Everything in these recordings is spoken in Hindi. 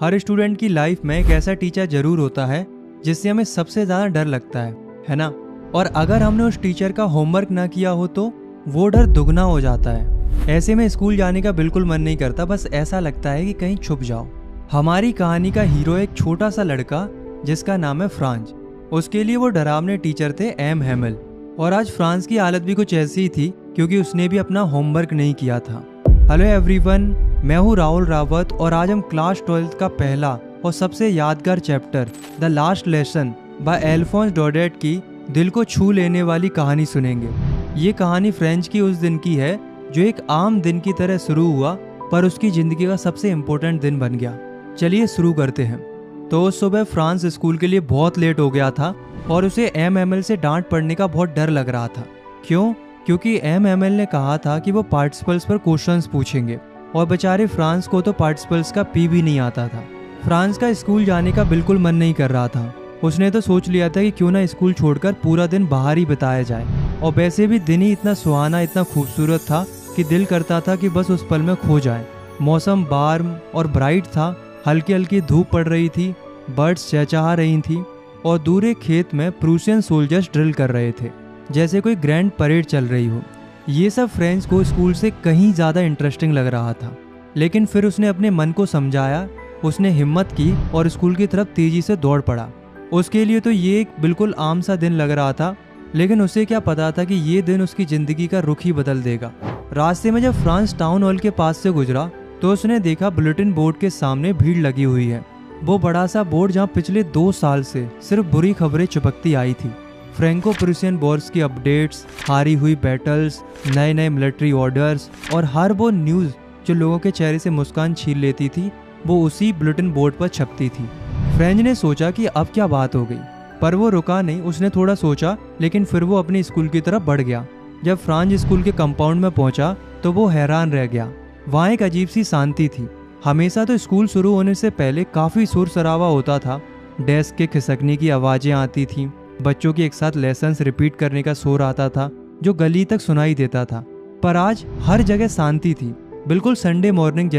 हर स्टूडेंट की लाइफ में एक ऐसा टीचर जरूर होता है जिससे हमें सबसे ज़्यादा डर लगता है ना। और अगर हमने उस टीचर का होमवर्क ना किया हो तो वो डर दुगना हो जाता है। ऐसे में स्कूल जाने का बिल्कुल मन नहीं करता, बस ऐसा लगता है कि कहीं छुप जाओ। हमारी कहानी का हीरो एक छोटा सा लड़का जिसका नाम है फ्रांज। उसके लिए वो डरावने टीचर थे एम हैमेल। और आज फ्रांस की हालत भी कुछ ऐसी ही थी क्योंकि उसने भी अपना होमवर्क नहीं किया था। हेलो एवरीवन, मैं हूँ राहुल रावत और आज हम क्लास 12th का पहला और सबसे यादगार chapter the last lesson by Alphonse Daudet की दिल को छू लेने वाली कहानी सुनेंगे। ये कहानी फ्रेंच की उस दिन की है जो एक आम दिन की तरह शुरू हुआ पर उसकी ज़िंदगी का सबसे इम्पोर्टेंट दिन बन गया। चलिए शुरू करते हैं। तो उस सुबह फ्रांस स्कूल के लिए बहुत लेट हो गया था और उसे एम एम एल से डांट पड़ने का बहुत डर लग रहा था। क्यों? क्योंकि एम एम एल ने कहा था कि वो पार्टिसिपल्स पर क्वेश्चंस पूछेंगे और बेचारे फ्रांस को तो पार्टिसिपल्स का पी भी नहीं आता था। फ्रांस का स्कूल जाने का बिल्कुल मन नहीं कर रहा था। उसने तो सोच लिया था कि क्यों ना स्कूल छोड़कर पूरा दिन बाहर ही बिताया जाए। और वैसे भी दिन ही इतना सुहाना, इतना खूबसूरत था कि दिल करता था कि बस उस पल में खो जाए। मौसम वार्म और ब्राइट था, हल्की हल्की धूप पड़ रही थी, बर्ड्स चहचहा रही थी और दूर एक खेत में प्रूसियन सोल्जर्स ड्रिल कर रहे थे, जैसे कोई ग्रैंड परेड चल रही हो। ये सब फ्रेंच को स्कूल से कहीं ज़्यादा इंटरेस्टिंग लग रहा था। लेकिन फिर उसने अपने मन को समझाया, उसने हिम्मत की और स्कूल की तरफ तेज़ी से दौड़ पड़ा। उसके लिए तो ये एक बिल्कुल आम सा दिन लग रहा था, लेकिन उसे क्या पता था कि ये दिन उसकी ज़िंदगी का रुख ही बदल देगा। रास्ते में जब फ्रांस टाउन हॉल के पास से गुजरा तो उसने देखा बुलेटिन बोर्ड के सामने भीड़ लगी हुई है। वो बड़ा सा बोर्ड जहाँ पिछले 2 साल से सिर्फ बुरी खबरें चिपकती आई थी। फ्रेंको प्रूसियन वॉर्स की अपडेट्स, हारी हुई बैटल्स, नए नए मिलिट्री ऑर्डर्स और हर वो न्यूज़ जो लोगों के चेहरे से मुस्कान छीन लेती थी, वो उसी बुलेटिन बोर्ड पर छपती थी। फ्रेंच ने सोचा कि अब क्या बात हो गई, पर वो रुका नहीं। उसने थोड़ा सोचा, लेकिन फिर वो अपनी स्कूल की तरफ बढ़ गया। जब फ्रांच स्कूल के कंपाउंड में पहुंचा तो वो हैरान रह गया। वहाँ एक अजीब सी शांति थी। हमेशा तो स्कूल शुरू होने से पहले काफ़ी शोर शराबा होता था। डेस्क के खिसकने की आवाज़ें आती थीं, बच्चों की एक साथ लेसन्स रिपीट करने का शोर आता था जो गली तक सुनाई देता था। पर आज हर जगह शांति थी, बिल्कुल संडे मॉर्निंग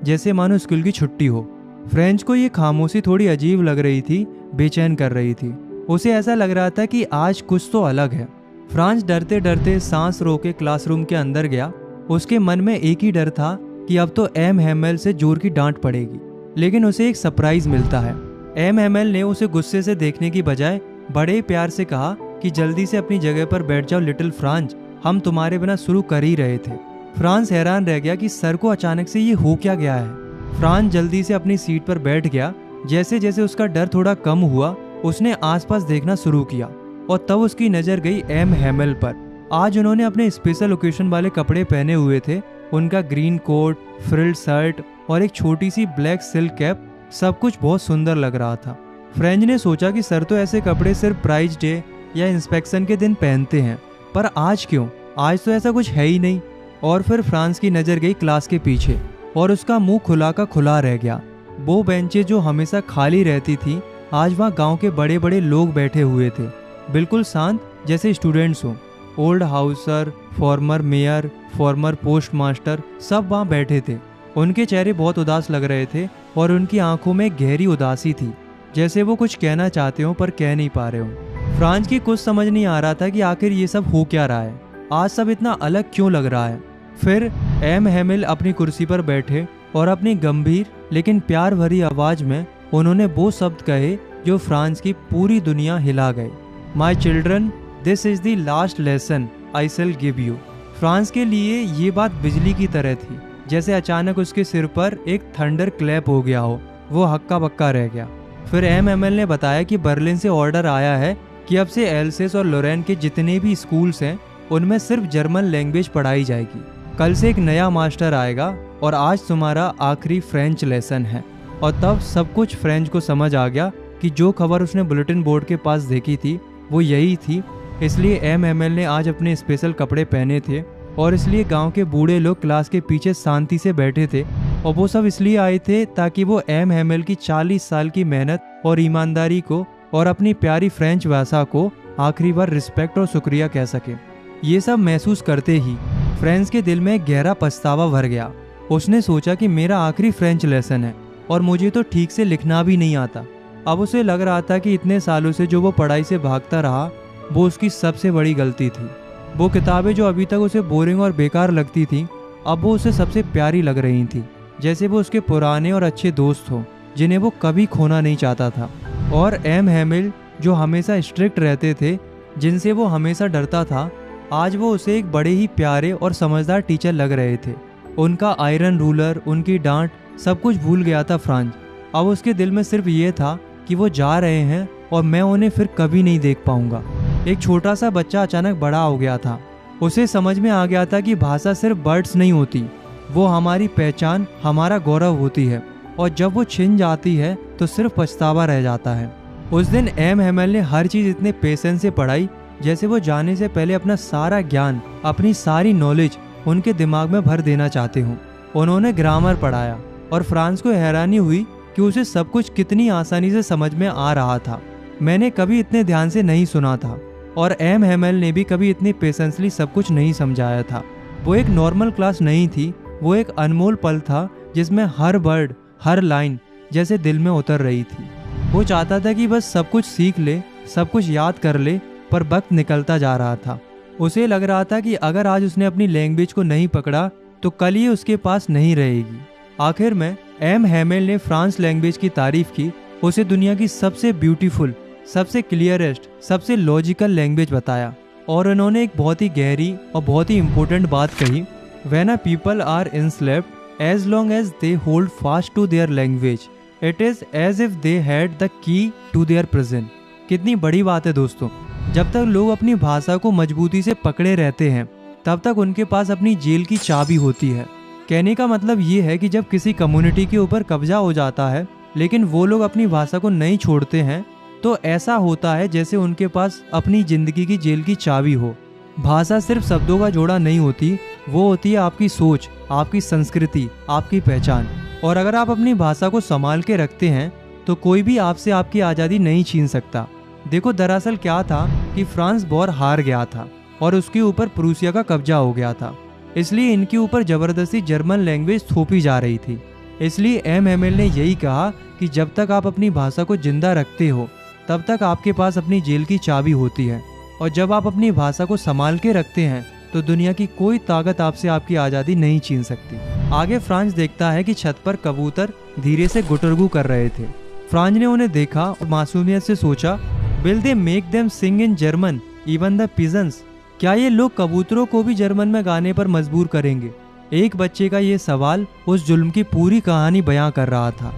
जैसे मानो स्कूल की छुट्टी हो। फ्रेंच को ये खामोशी थोड़ी अजीब लग रही थी, बेचैन कर रही थी। उसे ऐसा लग रहा था कि आज कुछ तो अलग है। फ्रांस डरते डरते सांस रोके क्लासरूम के अंदर गया। उसके मन में एक ही डर था कि अब तो एम हैमेल से जोर की डांट पड़ेगी। लेकिन उसे एक सरप्राइज मिलता है। एम हैमेल ने उसे गुस्से से देखने की बजाय बड़े प्यार से कहा कि जल्दी से अपनी जगह पर बैठ जाओ लिटिल फ्रांस, हम तुम्हारे बिना शुरू कर ही रहे थे। फ्रांस हैरान रह गया कि सर को अचानक से ये हो क्या गया है। फ्रांस जल्दी से अपनी सीट पर बैठ गया। जैसे जैसे उसका डर थोड़ा कम हुआ, उसने आसपास देखना शुरू किया और तब उसकी नज़र गई एम हैमेल पर। आज उन्होंने अपने स्पेशल ओकेशन वाले कपड़े पहने हुए थे। उनका ग्रीन कोट, फ्रिल्ड शर्ट और एक छोटी सी ब्लैक सिल्क कैप, सब कुछ बहुत सुंदर लग रहा था। फ्रेंच ने सोचा कि सर तो ऐसे कपड़े सिर्फ प्राइज डे या इंस्पेक्शन के दिन पहनते हैं, पर आज क्यों? आज तो ऐसा कुछ है ही नहीं। और फिर फ्रांस की नज़र गई क्लास के पीछे और उसका मुंह खुला का खुला रह गया। वो बेंचें जो हमेशा खाली रहती थी, आज वहाँ गांव के बड़े बड़े लोग बैठे हुए थे, बिल्कुल शांत, जैसे स्टूडेंट्स हों। Old Hauser, farmer mayor, farmer post master, सब वहाँ बैठे थे। उनके चेहरे बहुत उदास लग रहे थे और उनकी आंखों में गहरी उदासी थी, जैसे वो कुछ कहना चाहते हो पर कह नहीं पा रहे हो। फ्रांस की कुछ समझ नहीं आ रहा था कि आखिर ये सब हो क्या रहा है, आज सब इतना अलग क्यों लग रहा है। फिर एम हैमेल अपनी कुर्सी पर बैठे और अपनी गंभीर लेकिन प्यार भरी आवाज में उन्होंने वो शब्द कहे जो फ्रांस की पूरी दुनिया हिला गए। My children, this is the last lesson I shell give you. France के लिए ये बात बिजली की तरह थी, जैसे अचानक उसके सिर पर एक थंडर क्लैप हो गया हो। वो हक्का बक्का रह गया। फिर एम एम एल ने बताया कि बर्लिन से ऑर्डर आया है कि अब से एल्सेस और लोरेन के जितने भी स्कूल्स हैं उनमें सिर्फ जर्मन लैंग्वेज पढ़ाई जाएगी। कल से एक नया मास्टर आएगा और आज तुम्हारा आखिरी फ्रेंच लेसन है। और तब सब कुछ फ्रेंच को समझ आ गया कि जो खबर उसने बुलेटिन बोर्ड के पास देखी थी वो यही थी। इसलिए एम एम एल ने आज अपने स्पेशल कपड़े पहने थे और इसलिए गांव के बूढ़े लोग क्लास के पीछे शांति से बैठे थे। और वो सब इसलिए आए थे ताकि वो एम हैमेल की 40 साल की मेहनत और ईमानदारी को और अपनी प्यारी फ्रेंच भाषा को आखिरी बार रिस्पेक्ट और शुक्रिया कह सके। ये सब महसूस करते ही फ्रेंच के दिल में गहरा पछतावा भर गया। उसने सोचा कि मेरा आखिरी फ्रेंच लेसन है और मुझे तो ठीक से लिखना भी नहीं आता। अब उसे लग रहा था कि इतने सालों से जो वो पढ़ाई से भागता रहा वो उसकी सबसे बड़ी गलती थी। वो किताबें जो अभी तक उसे बोरिंग और बेकार लगती थी, अब वो उसे सबसे प्यारी लग रही थी, जैसे वो उसके पुराने और अच्छे दोस्त हो जिन्हें वो कभी खोना नहीं चाहता था। और एम हैमिल जो हमेशा स्ट्रिक्ट रहते थे, जिनसे वो हमेशा डरता था, आज वो उसे एक बड़े ही प्यारे और समझदार टीचर लग रहे थे। उनका आयरन रूलर, उनकी डांट, सब कुछ भूल गया था फ्रांज। अब उसके दिल में सिर्फ ये था कि वो जा रहे हैं और मैं उन्हें फिर कभी नहीं देख पाऊंगा। एक छोटा सा बच्चा अचानक बड़ा हो गया था। उसे समझ में आ गया था कि भाषा सिर्फ वर्ड्स नहीं होती, वो हमारी पहचान, हमारा गौरव होती है, और जब वो छिन जाती है तो सिर्फ पछतावा रह जाता है। उस दिन एम हैमिल ने हर चीज़ इतने पेशेंस से पढ़ाई जैसे वो जाने से पहले अपना सारा ज्ञान, अपनी सारी नॉलेज उनके दिमाग में भर देना चाहते हों। उन्होंने ग्रामर पढ़ाया और फ्रांस को हैरानी हुई कि उसे सब कुछ कितनी आसानी से समझ में आ रहा था। मैंने कभी इतने ध्यान से नहीं सुना था और एम हैमिल ने भी कभी इतनी पेशेंसली सब कुछ नहीं समझाया था। वो एक नॉर्मल क्लास नहीं थी, वो एक अनमोल पल था जिसमें हर वर्ड, हर लाइन जैसे दिल में उतर रही थी। वो चाहता था कि बस सब कुछ सीख ले, सब कुछ याद कर ले, पर वक्त निकलता जा रहा था। उसे लग रहा था कि अगर आज उसने अपनी लैंग्वेज को नहीं पकड़ा तो कल ये उसके पास नहीं रहेगी। आखिर में एम हैमिल ने फ्रांस लैंग्वेज की तारीफ की। उसे दुनिया की सबसे ब्यूटीफुल, सबसे क्लियरेस्ट, सबसे लॉजिकल लैंग्वेज बताया और उन्होंने एक बहुत ही गहरी और बहुत ही इम्पोर्टेंट बात कही, when a people are inslaped as long as they hold fast to their language it is as if they had the key to their prison. कितनी बड़ी बात है दोस्तों। जब तक लोग अपनी भाषा को मजबूती से पकड़े रहते हैं तब तक उनके पास अपनी जेल की चाबी होती है। कहने का मतलब ये है कि जब किसी कम्युनिटी के ऊपर कब्जा हो जाता है लेकिन वो लोग अपनी भाषा को नहीं छोड़ते हैं तो ऐसा होता है जैसे उनके पास अपनी जिंदगी की जेल की चाबी हो। भाषा सिर्फ शब्दों का जोड़ा नहीं होती, वो होती है आपकी सोच, आपकी संस्कृति, आपकी पहचान। और अगर आप अपनी भाषा को संभाल के रखते हैं तो कोई भी आपसे आपकी आज़ादी नहीं छीन सकता। देखो दरअसल क्या था कि फ्रांस वॉर हार गया था और उसके ऊपर प्रूसिया का कब्जा हो गया था, इसलिए इनके ऊपर जबरदस्ती जर्मन लैंग्वेज थोपी जा रही थी। इसलिए एम हैमिल ने यही कहा कि जब तक आप अपनी भाषा को जिंदा रखते हो तब तक आपके पास अपनी जेल की चाबी होती है, और जब आप अपनी भाषा को संभाल के रखते हैं तो दुनिया की कोई ताकत आपसे आपकी आज़ादी नहीं छीन सकती। आगे फ्रांस देखता है कि छत पर कबूतर धीरे से गुटरगू कर रहे थे। फ्रांस ने उन्हें देखा और मासूमियत से सोचा, will they make them sing in German even the pigeons? क्या ये लोग कबूतरों को भी जर्मन में गाने पर मजबूर करेंगे? एक बच्चे का ये सवाल उस जुल्म की पूरी कहानी बयां कर रहा था।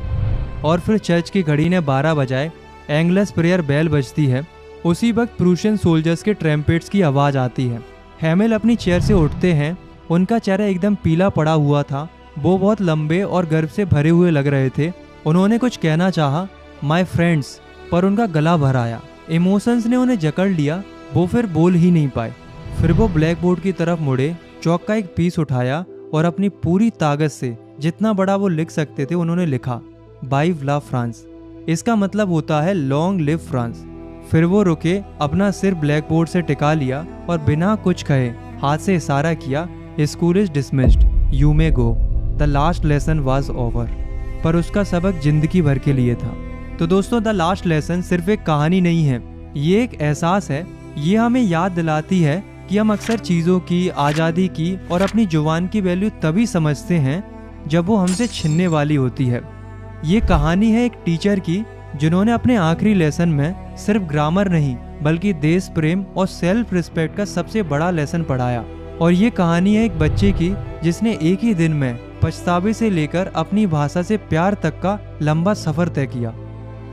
और फिर चर्च की घड़ी ने 12 बजाए, एंग्लस प्रेयर बेल बजती है। उसी वक्त प्रूशियन सोल्जर्स के ट्रम्पेट्स की आवाज़ आती है। हैमिल अपनी चेयर से उठते हैं। उनका चेहरा एकदम पीला पड़ा हुआ था। वो बहुत लंबे और गर्व से भरे हुए लग रहे थे। उन्होंने कुछ कहना चाहा, माय फ्रेंड्स, पर उनका गला भर आया। इमोशंस ने उन्हें जकड़ लिया, वो फिर बोल ही नहीं पाए। फिर वो ब्लैक बोर्ड की तरफ मुड़े, चौक का एक पीस उठाया और अपनी पूरी ताकत से जितना बड़ा वो लिख सकते थे उन्होंने लिखा, वाइव ला फ्रांस। इसका मतलब होता है लॉन्ग लिव फ्रांस। फिर वो रुके, अपना सिर ब्लैक बोर्ड से टिका लिया और बिना कुछ कहे हाथ से इशारा किया, school is dismissed, you may go, the last lesson was over. पर उसका सबक जिंदगी भर के लिए था। तो दोस्तों, द लास्ट लेसन सिर्फ एक कहानी नहीं है, ये एक एहसास है। ये हमें याद दिलाती है कि हम अक्सर चीज़ों की, आज़ादी की और अपनी जुबान की वैल्यू तभी समझते हैं जब वो हमसे छिनने वाली होती है। ये कहानी है एक टीचर की जिन्होंने अपने आखिरी लेसन में सिर्फ ग्रामर नहीं बल्कि देश प्रेम और सेल्फ रिस्पेक्ट का सबसे बड़ा लेसन पढ़ाया। और ये कहानी है एक बच्चे की जिसने एक ही दिन में पछतावे से लेकर अपनी भाषा से प्यार तक का लंबा सफ़र तय किया।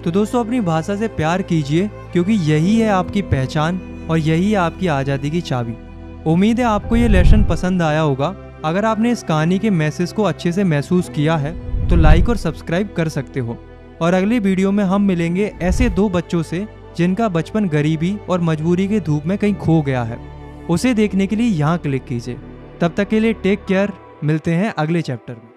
तो दोस्तों, अपनी भाषा से प्यार कीजिए क्योंकि यही है आपकी पहचान और यही है आपकी आज़ादी की चाबी। उम्मीद है आपको ये लेसन पसंद आया होगा। अगर आपने इस कहानी के मैसेज को अच्छे से महसूस किया है तो लाइक और सब्सक्राइब कर सकते हो। और अगली वीडियो में हम मिलेंगे ऐसे 2 बच्चों से जिनका बचपन गरीबी और मजबूरी की धूप में कहीं खो गया है। उसे देखने के लिए यहाँ क्लिक कीजिए। तब तक के लिए टेक केयर, मिलते हैं अगले चैप्टर में।